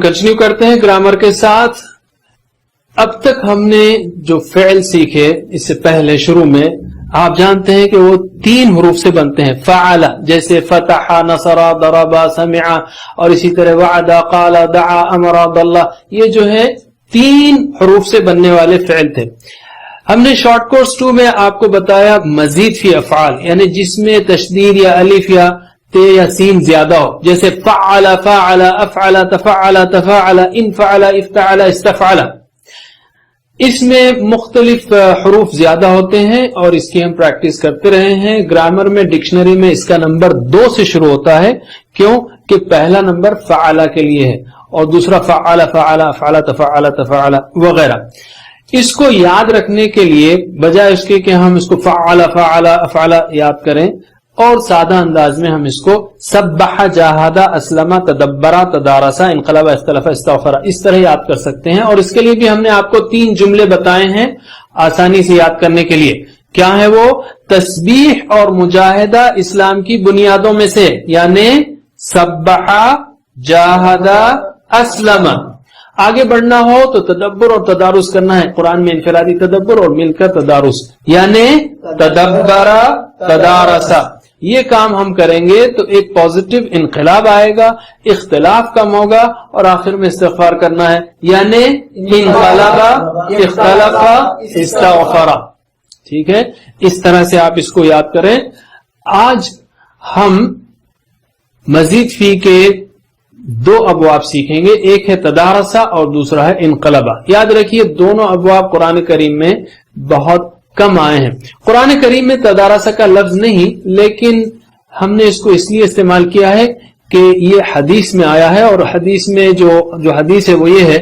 Continue کرتے ہیں grammar کے ساتھ. اب تک ہم نے جو فعل سیکھے اس سے پہلے شروع میں آپ جانتے ہیں کہ وہ 3 حروف سے بنتے ہیں. فعل جیسے فتح، نصر، ضرب، سمع، اور اسی طرح وعد، قال، دعا، امر، ضل، یہ جو ہے 3 حروف سے بننے والے فعل تھے. ہم نے شارٹ کورس 2 میں آپ کو بتایا مزید فی افعال، یعنی جس میں تشدید یا الف یا ت یا سین زیادہ ہو، جیسے فعل، فاعل، افعل، تفعل، تفاعل، انفعل، افتعل، استفعل. اس میں مختلف حروف زیادہ ہوتے ہیں اور اس کی ہم پریکٹس کرتے رہے ہیں. گرامر میں ڈکشنری میں اس کا نمبر 2 سے شروع ہوتا ہے. کیوں کہ پہلا نمبر فعل کے لیے ہے اور دوسرا فعل، فعل، افعل، تفعل، تفاعل وغیرہ. اس کو یاد رکھنے کے لیے بجائے اس کے کہ ہم اس کو فعل، فعل، افعل یاد کریں، اور سادہ انداز میں ہم اس کو سبح، جاہد، اسلم، تدبر، تدارس، انقلب، اختلف، استغفر اس طرح یاد کر سکتے ہیں. اور اس کے لیے بھی ہم نے آپ کو 3 جملے بتائے ہیں آسانی سے یاد کرنے کے لیے. کیا ہے وہ؟ تسبیح اور مجاہدہ اسلام کی بنیادوں میں سے، یعنی سبح، جاہد، اسلم. آگے بڑھنا ہو تو تدبر اور تدارس کرنا ہے. قرآن میں انفرادی تدبر اور مل کر تدارس، یعنی تدبر، تدارس. یہ کام ہم کریں گے تو ایک پازیٹو انقلاب آئے گا، اختلاف کم ہوگا، اور آخر میں استغفار کرنا ہے، یعنی انقلب، اختلف، استغفر. ٹھیک ہے، اس طرح سے آپ اس کو یاد کریں. آج ہم مزید فی کے 2 ابواب سیکھیں گے. ایک ہے تدارسہ اور دوسرا ہے انقلبہ. یاد رکھیے دونوں ابواب قرآن کریم میں بہت کم آئے ہیں. قرآن کریم میں تدارسہ کا لفظ نہیں، لیکن ہم نے اس کو اس لیے استعمال کیا ہے کہ یہ حدیث میں آیا ہے، اور حدیث میں جو حدیث ہے وہ یہ ہے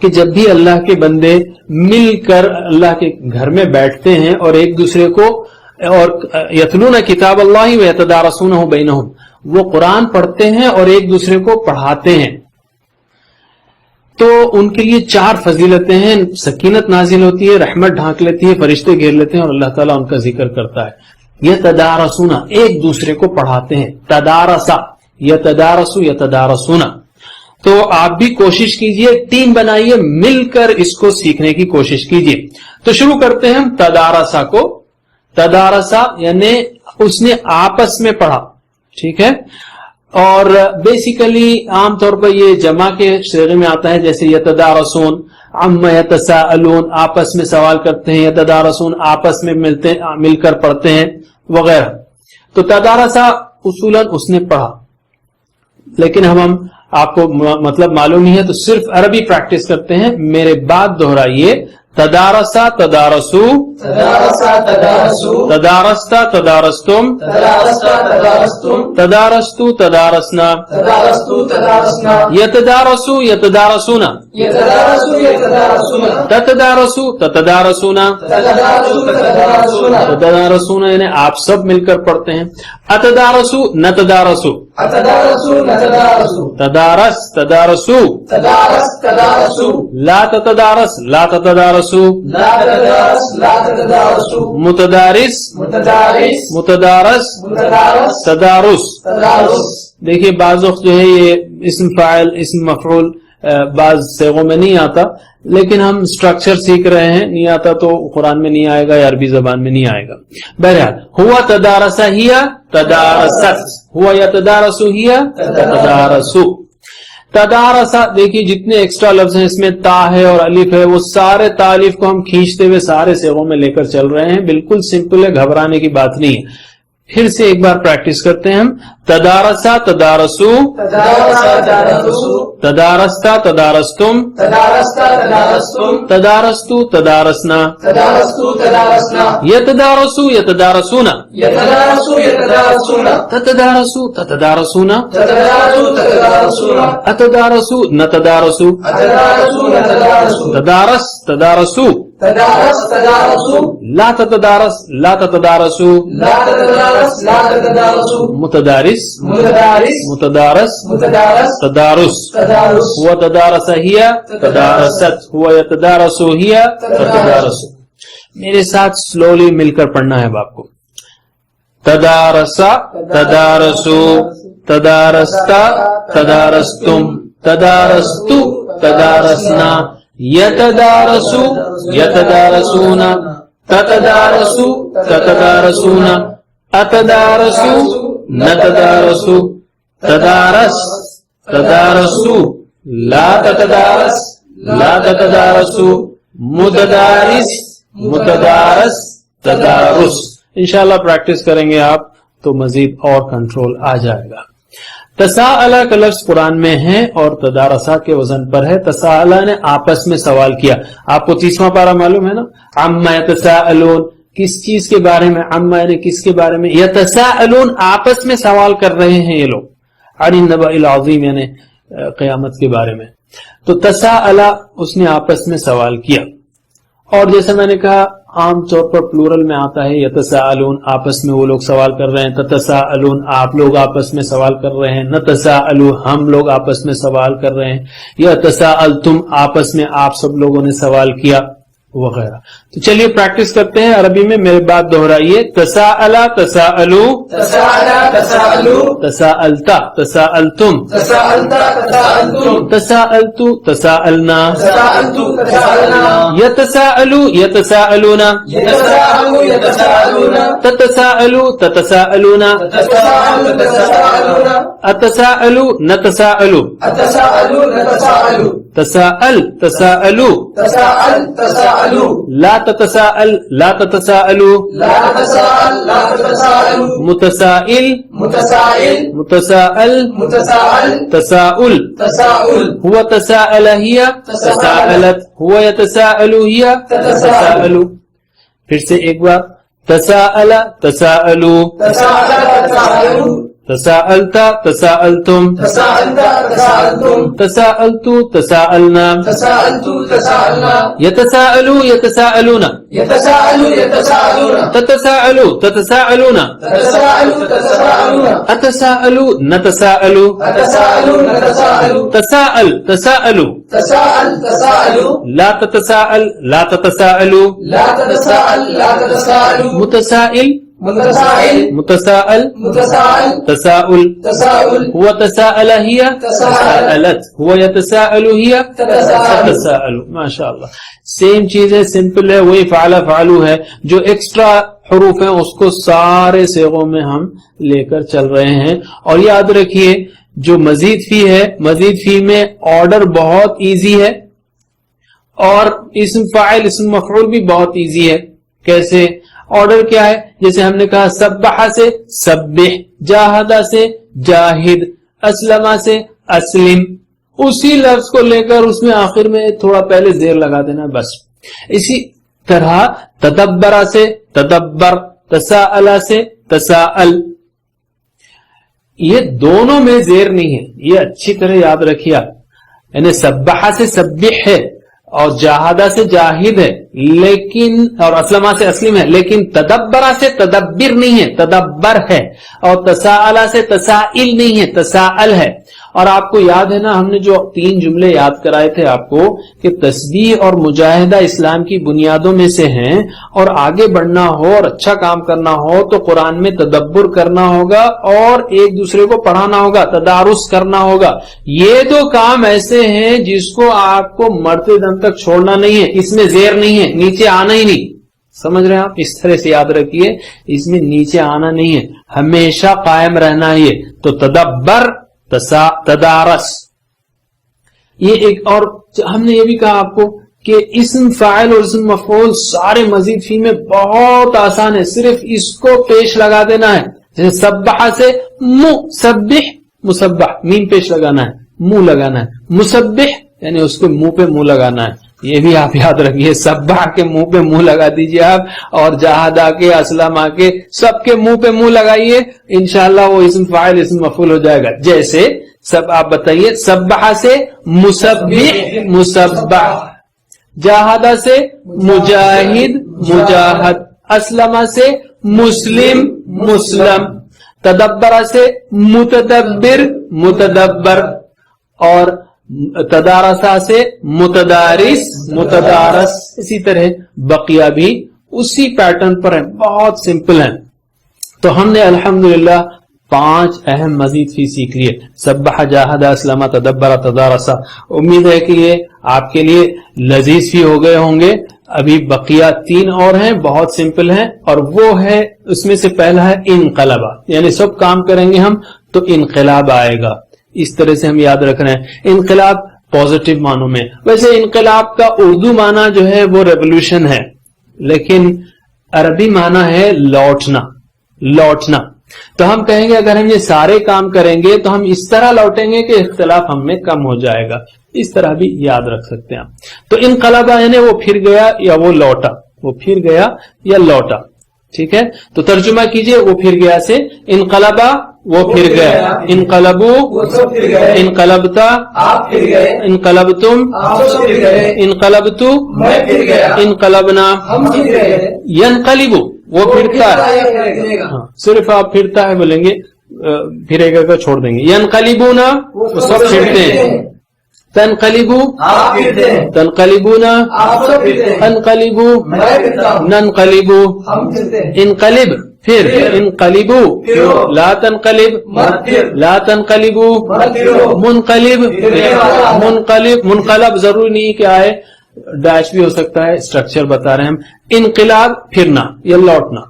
کہ جب بھی اللہ کے بندے مل کر اللہ کے گھر میں بیٹھتے ہیں اور ایک دوسرے کو اور یتلون کتاب اللہ ویتدارسونہ بینہم، وہ قرآن پڑھتے ہیں اور ایک دوسرے کو پڑھاتے ہیں، تو ان کے لیے 4 فضیلتیں ہیں. سکینت نازل ہوتی ہے، رحمت ڈھانک لیتی ہے، فرشتے گھیر لیتے ہیں اور اللہ تعالیٰ ان کا ذکر کرتا ہے. یتدارسون، ایک دوسرے کو پڑھاتے ہیں. تدارسا، یتدارسو، یتدارسون. تو آپ بھی کوشش کیجئے، ٹیم بنائیے، مل کر اس کو سیکھنے کی کوشش کیجئے. تو شروع کرتے ہیں ہم تدارسا کو. تدارسا یعنی اس نے آپس میں پڑھا. ٹھیک ہے، اور بیسیکلی عام طور پر یہ جمع کے صیغے میں آتا ہے، جیسے یتدارسون، عما یتساءلون، آپس میں سوال کرتے ہیں، یتدارسون آپس میں مل کر پڑھتے ہیں وغیرہ. تو تدارسا اصولاً اس نے پڑھا، لیکن ہم آپ کو مطلب معلوم نہیں ہے تو صرف عربی پریکٹس کرتے ہیں. میرے بعد دہرائیے. تدارسا، تدارسو، تدارسا، تدارسو، تدارستا، تدارستم، تدارستا، تدارستم، تدارستو، تدارسنا، تدارستو، تدارسنا، یتدارسو، یتدارسونا، یتدارسو، یتدارسونا، تتدارسو، تتدارسونا، تتدارسو، تتدارسونا، تتدارسونا یعنی آپ سب مل کر پڑھتے ہیں. اتدارسو، نتدارسو، اتدارسو، نتدارسو، تدارس، تدارسو، تدارس، تدارسو، لا تتدارس، لا تتدارسو، لا تتدارس، لا تتدارسو، متدارس، متدارس، متدارس، متدارس، تدارس، تدارس. دیکھیے بعض وقت جو ہے یہ اسم فاعل، اسم مفعول بعض صیغوں میں نہیں آتا، لیکن ہم اسٹرکچر سیکھ رہے ہیں. نہیں آتا تو قرآن میں نہیں آئے گا یا عربی زبان میں نہیں آئے گا. بہرحال ہوا تدارسا ہیا تدارست، ہوا یتدارسو ہیا تدارسو. تدارسا دیکھیے جتنے ایکسٹرا لفظ ہیں اس میں تا ہے اور الف ہے، وہ سارے تالیف کو ہم کھینچتے ہوئے سارے صیغوں میں لے کر چل رہے ہیں. بالکل سمپل ہے، گھبرانے کی بات نہیں ہے. پھر سے ایک بار پریکٹس کرتے ہیں ہم. تدارسا، تدارسو، تدارسا، تدارسو، تدارستا، تدارستم، تدارستا، تدارستم، تدارستو، تدارسنا، تدارستو، تدارسنا، یتدارسو، یتدارسونا، یتدارسو، یتدارسونا، تتدارسو، تتدارسونا، تتدارسو، تتدارسونا، اتدارسو، نتدارسو، اتدارسو، نتدارسو، تدارس، تدارسو، تدارس، تدارسو، لا تتدارس، لا تتدارسو، لا تتدارس، لا تتدارسو، متدارس، متدارس، متدارس، متدارس، تدارس، تدارس. هو تدارس هي تدارست، هو يتدارس هي تتدارس. میرے ساتھ سلولی مل کر پڑھنا ہے آپ کو. تدارسا، تدارسو، تدارستا، تدارستم، تدارستو تدارسنا یتدارسو یتدارسون تتدارسو تتدارسون اتدارسو نتدارسو تدارس تدارسو لا تتدارس لا تتدارسو متدارس متدارس تدارس. انشاءاللہ پریکٹس کریں گے آپ تو مزید اور کنٹرول آ جائے گا. تساءلہ کا لفظ قرآن میں ہے اور تدارسا کے وزن پر ہے. تساءلہ نے آپس میں سوال کیا. آپ کو 30واں پارہ معلوم ہے نا, عما یتساءلون, کس چیز کے بارے میں, عما یعنی کس کے بارے میں, یتساءلون آپس میں سوال کر رہے ہیں یہ لوگ, عن النبأ العظیم یعنی قیامت کے بارے میں. تو تساءلہ اس نے آپس میں سوال کیا. اور جیسے میں نے کہا عام طور پر پلورل میں آتا ہے یتساءلون, آپس میں وہ لوگ سوال کر رہے ہیں. تتساءلون آپ لوگ آپس میں سوال کر رہے ہیں. نتساءلو ہم لوگ آپس میں سوال کر رہے ہیں. یتساءلتم آپس میں آپ سب لوگوں نے سوال کیا وغیرہ. تو چلیے پریکٹس کرتے ہیں عربی میں, میری بات دہرائیے. تساءلہ تساءلو تساءلہ تساءلو تساءلتا تساءلتم تساءلتا تساءلتم تساءلتو تساءلنا تساءلتو تساءلنا یتساءلو یتساءلون يتساءلوا يتساءلون تتساءلو تتساءلون تتساءلوا تتساءلون اتساءلو نتساءلو أتساءلوا نتساءلوا تساءل تساءلو تساءل تساءلوا لا تتساءل لا تتساءلو لا تتساءل لا تتساءلوا متسائل متسائل متساءل متساءل تساؤل تساؤل هو تساءل هي تساءلت هو يتساءل هي تتساءل. پھر سے ایک بار, تساءل تساءلو تساءل تساءلوا تساءلت تساءلتم تساءلت تساءلتم تساءلتو تساءلنا تساءلتوا تساءلنا يتساءلوا يتساءلون يتساءلوا يتساءلون تتساءلوا تتساءلون تتساءلوا تتساءلون أتساءلوا نتساءلوا أتساءلوا نتساءلوا تساءل تساءلوا تساءل تساءلوا لا تتساءل لا تتساءلوا لا تتساءل لا تتساءلوا متسائل متسائل متساءل متساءل تساؤل تساؤل هو تساءل هي تساءلت هو يتساءل هي تتساءل. ماشاء اللہ سیم چیز ہے, سمپل ہے, وہی فعل فعلو ہے. جو ایکسٹرا حروف ہیں اس کو سارے صیغوں میں ہم لے کر چل رہے ہیں. اور یاد رکھیے جو مزید فی ہے, مزید فی میں آرڈر بہت ایزی ہے اور اسم فاعل اسم مفعول بھی بہت ایزی ہے. کیسے آرڈر کیا ہے؟ جیسے ہم نے کہا سبح سے سبح, جاہدہ سے جاہد, اسلمہ سے اسلم, اسی لفظ کو لے کر اس میں آخر میں تھوڑا پہلے زیر لگا دینا بس. اسی طرح تدبرہ سے تدبر, تساءلہ سے تساءل, یہ دونوں میں زیر نہیں ہے, یہ اچھی طرح یاد رکھیے آپ. یعنی سبحہ سے سبح ہے اور جاہدہ سے جاہد ہے لیکن, اور اسلمہ سے اسلم ہے, لیکن تدبرہ سے تدبر نہیں ہے, تدبر ہے. اور تساءلہ سے تسائل نہیں ہے, تساءل ہے. اور آپ کو یاد ہے نا ہم نے جو 3 جملے یاد کرائے تھے آپ کو کہ تسبیح اور مجاہدہ اسلام کی بنیادوں میں سے ہیں, اور آگے بڑھنا ہو اور اچھا کام کرنا ہو تو قرآن میں تدبر کرنا ہوگا اور ایک دوسرے کو پڑھانا ہوگا, تدارس کرنا ہوگا. یہ 2 کام ایسے ہیں جس کو آپ کو مرتے دم تک چھوڑنا نہیں ہے. اس میں زیر نہیں ہے, نیچے آنا ہی نہیں. سمجھ رہے ہیں آپ؟ اس طرح سے یاد رکھیے, اس میں نیچے آنا نہیں ہے, ہمیشہ قائم رہنا ہے. تو تدبر تدارس. یہ ایک اور ہم نے یہ بھی کہا آپ کو کہ اسم فاعل اور اسم مفعول سارے مزید فی میں بہت آسان ہے, صرف اس کو پیش لگا دینا ہے. جیسے سبح سے مسبح, مسبح میم پیش لگانا ہے, منہ لگانا ہے. مسبح یعنی اس کے منہ پہ منہ لگانا ہے. یہ بھی آپ یاد رکھیے, سبح کے منہ پہ منہ لگا دیجئے آپ, اور جہادہ کے اسلمہ کے سب کے منہ پہ منہ لگائیے, انشاءاللہ وہ اسم فاعل اسم مفعول ہو جائے گا. جیسے سب آپ بتائیے, سبح سے مسبح مسبح, جہادہ سے مجاہد مجاہد, اسلمہ سے مسلم مسلم, تدبرہ سے متدبر متدبر, اور تدارسا سے متدارس متدارس. اسی طرح بقیہ بھی اسی پیٹرن پر ہیں, بہت سمپل ہیں. تو ہم نے الحمدللہ 5 اہم مزید فی سیکھ لیے. سبح، جاہد، اسلم، تدبر، تدارس. امید ہے کہ یہ آپ کے لیے لذیذ فی ہو گئے ہوں گے. ابھی بقیہ 3 اور ہیں، بہت سمپل ہیں، اور وہ ہے اس میں سے پہلا ہے انقلبہ، یعنی سب کام کریں گے ہم تو انقلاب آئے گا. اس طرح سے ہم یاد رکھ رہے ہیں. انقلاب پازیٹیو معنوں میں. ویسے انقلاب کا اردو معنی جو ہے وہ ریولوشن ہے، لیکن عربی معنی ہے لوٹنا. لوٹنا. تو ہم کہیں گے اگر ہم یہ سارے کام کریں گے تو ہم اس طرح لوٹیں گے کہ اختلاف ہم میں کم ہو جائے گا. اس طرح بھی یاد رکھ سکتے ہیں آپ. تو انقلبہ یعنی وہ پھر گیا یا وہ لوٹا. وہ پھر گیا یا لوٹا. ٹھیک ہے، تو ترجمہ کیجئے وہ پھر گیا سے. انقلبہ وہ پھر گیا. انقلبو وہ سب پھر گئے. انقلبتا آپ پھر گئے. انقلبتم آپ سب پھر گئے. انقلبتو میں پھر گیا. انقلبنا. ہم پھر گئے. ینقلبو وہ پھرتا ہے. ہاں، صرف آپ پھرتا ہے بولیں گے، پھرے گا چھوڑ دیں گے. ینقلبونا وہ سب پھرتے ہیں. تنقلبو آپ پھرتے ہیں. تنقلبونا آپ سب پھرتے ہیں. انقلبو میں پھرتا ہوں. ننقلبو. ہم پھرتے ہیں. انقلب پھر. انقلبو پھرو. لا تنقلب. مت پھر. لا تنقلبو. مت پھرو. منقلب. پھرنے والا. منقلب. منقلب ضروری نہیں کہ آئے، ڈیش بھی ہو سکتا ہے. اسٹرکچر بتا رہے ہیں ہم. انقلاب پھرنا یا لوٹنا.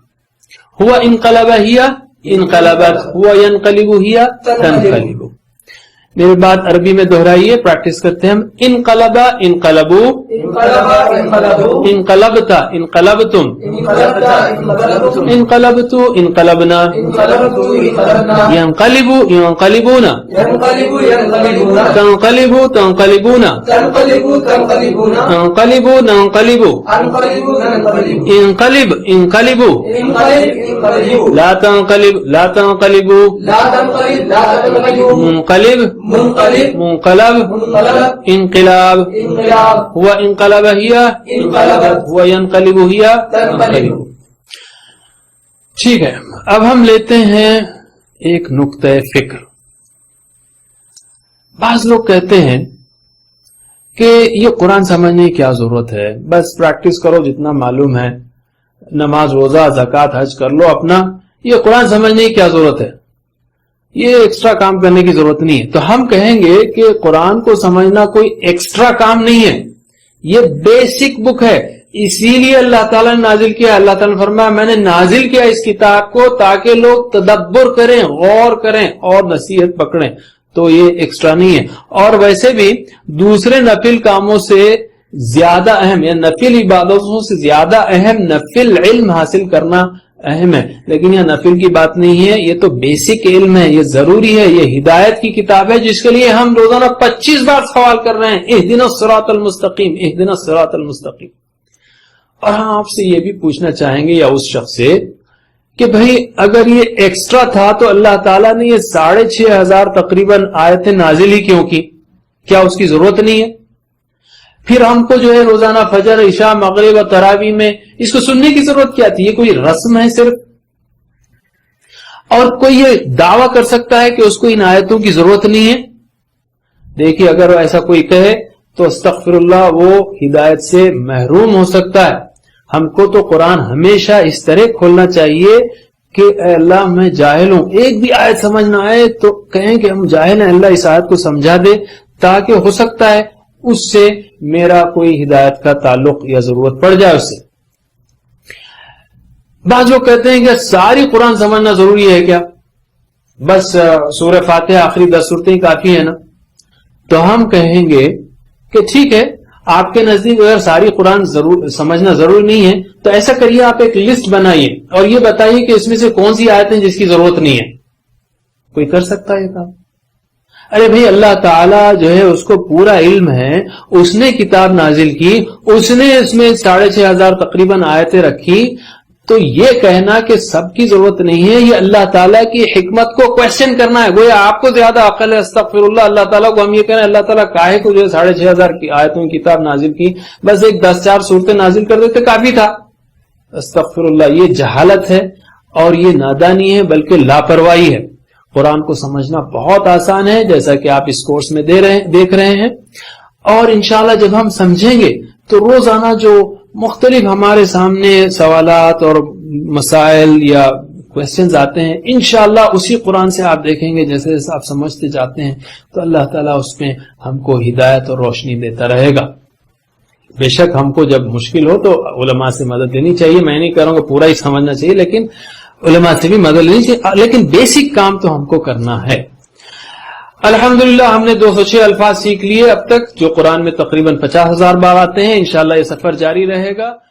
ہوا انقلبہ ہیا انقلبت. ہوا ینقلب ہیا تنقلب. میری بات عربی میں دہرائیے، پریکٹس کرتے ہیں ہم. انقلبہ انقلبو. انقلبہ انقلبو. انقلبتا انقلبتم. انقلبتا انقلبتم. انقلبتو انقلبنا. انقلبتو انقلبنا. ینقلبو ینقلبون. ینقلبو ینقلبون. تنقلبو تنقلبون. تنقلبو تنقلبون. انقلبو ننقلبو. انقلبو ننقلبو. انقلب انقلبو. انقلب انقلبو. لا تنقلب لا تنقلبو. لا تنقلب لا تنقلبو. منقلب منقلب منقلب. منقلب. انقلاب انقلاب. ہوا انقلب ہیا انقلبت. ہوا ینقلب ہیا تنقلب. ٹھیک ہے، اب ہم لیتے ہیں ایک نقطہ فکر. بعض لوگ کہتے ہیں کہ یہ قرآن سمجھنے کی کیا ضرورت ہے، بس پریکٹس کرو جتنا معلوم ہے، نماز روزہ زکوٰۃ حج کر لو اپنا، یہ قرآن سمجھنے کی کیا ضرورت ہے، یہ ایکسٹرا کام کرنے کی ضرورت نہیں ہے. تو ہم کہیں گے کہ قرآن کو سمجھنا کوئی ایکسٹرا کام نہیں ہے، یہ بیسک بک ہے. اسی لیے اللہ تعالیٰ نے نازل کیا. اللہ تعالیٰ نے فرمایا میں نے نازل کیا اس کتاب کو تاکہ لوگ تدبر کریں، غور کریں اور نصیحت پکڑیں. تو یہ ایکسٹرا نہیں ہے. اور ویسے بھی دوسرے نفل کاموں سے زیادہ اہم یا نفل عبادتوں سے زیادہ اہم نفل علم حاصل کرنا اہم ہے. لیکن یہ نفل کی بات نہیں ہے، یہ تو بیسک علم ہے، یہ ضروری ہے. یہ ہدایت کی کتاب ہے جس کے لیے ہم روزانہ 25 بار سوال کر رہے ہیں، اہدنا الصراط المستقیم اہدنا الصراط المستقیم. اور ہم آپ سے یہ بھی پوچھنا چاہیں گے یا اس شخص سے کہ بھئی اگر یہ ایکسٹرا تھا تو اللہ تعالیٰ نے یہ 6,500 تقریباً آیتیں نازل ہی کیوں کی؟ کیا اس کی ضرورت نہیں ہے؟ پھر ہم کو جو ہے روزانہ فجر عشاء مغرب اور تراویح میں اس کو سننے کی ضرورت کیا تھی؟ یہ کوئی رسم ہے صرف؟ اور کوئی یہ دعویٰ کر سکتا ہے کہ اس کو ان آیتوں کی ضرورت نہیں ہے؟ دیکھیے اگر ایسا کوئی کہے تو استغفر اللہ، وہ ہدایت سے محروم ہو سکتا ہے. ہم کو تو قرآن ہمیشہ اس طرح کھولنا چاہیے کہ اے اللہ میں جاہل ہوں، ایک بھی آیت سمجھ نہ آئے تو کہیں کہ ہم جاہل ہیں، اللہ اس آیت کو سمجھا دے، تاکہ ہو سکتا ہے اس سے میرا کوئی ہدایت کا تعلق یا ضرورت پڑ جائے اس سے. بعض لوگ کہتے ہیں کہ ساری قرآن سمجھنا ضروری ہے کیا؟ بس سورہ فاتحہ آخری 10 صورتیں کافی ہیں نا؟ تو ہم کہیں گے کہ ٹھیک ہے، آپ کے نزدیک اگر ساری قرآن سمجھنا ضروری نہیں ہے تو ایسا کریے، آپ ایک لسٹ بنائیے اور یہ بتائیے کہ اس میں سے کون سی آیتیں جس کی ضرورت نہیں ہے. کوئی کر سکتا ہے کام؟ ارے بھئی اللہ تعالیٰ جو ہے اس کو پورا علم ہے، اس نے کتاب نازل کی، اس نے اس میں 6,500 تقریباً آیتیں رکھی، تو یہ کہنا کہ سب کی ضرورت نہیں ہے، یہ اللہ تعالیٰ کی حکمت کو کوشچن کرنا ہے. گویا آپ کو زیادہ عقل ہے. استغفر اللہ. اللہ تعالیٰ کو ہم یہ کہنا ہے اللہ تعالیٰ کاہے کو جو ہے 6,500 کی آیتوں کی کتاب نازل کی، بس ایک 10-4 صورتیں نازل کر دیتے کافی تھا. استغفر اللہ، یہ جہالت ہے اور یہ نادانی ہے، بلکہ لاپرواہی ہے. قرآن کو سمجھنا بہت آسان ہے، جیسا کہ آپ اس کورس میں دیکھ رہے ہیں. اور انشاءاللہ جب ہم سمجھیں گے تو روزانہ جو مختلف ہمارے سامنے سوالات اور مسائل یا کوشچنز آتے ہیں، انشاءاللہ اسی قرآن سے آپ دیکھیں گے جیسے جیسے آپ سمجھتے جاتے ہیں تو اللہ تعالیٰ اس میں ہم کو ہدایت اور روشنی دیتا رہے گا۔ بے شک ہم کو جب مشکل ہو تو علماء سے مدد لینی چاہیے، میں نہیں کہہ رہا ہوں کہ پورا ہی سمجھنا چاہیے، لیکن علماء سے بھی مدد لینی چاہیے، لیکن بیسک کام تو ہم کو کرنا ہے۔ الحمدللہ ہم نے 206 الفاظ سیکھ لیے اب تک، جو قرآن میں تقریباً 50,000 بار آتے ہیں۔ انشاءاللہ یہ سفر جاری رہے گا۔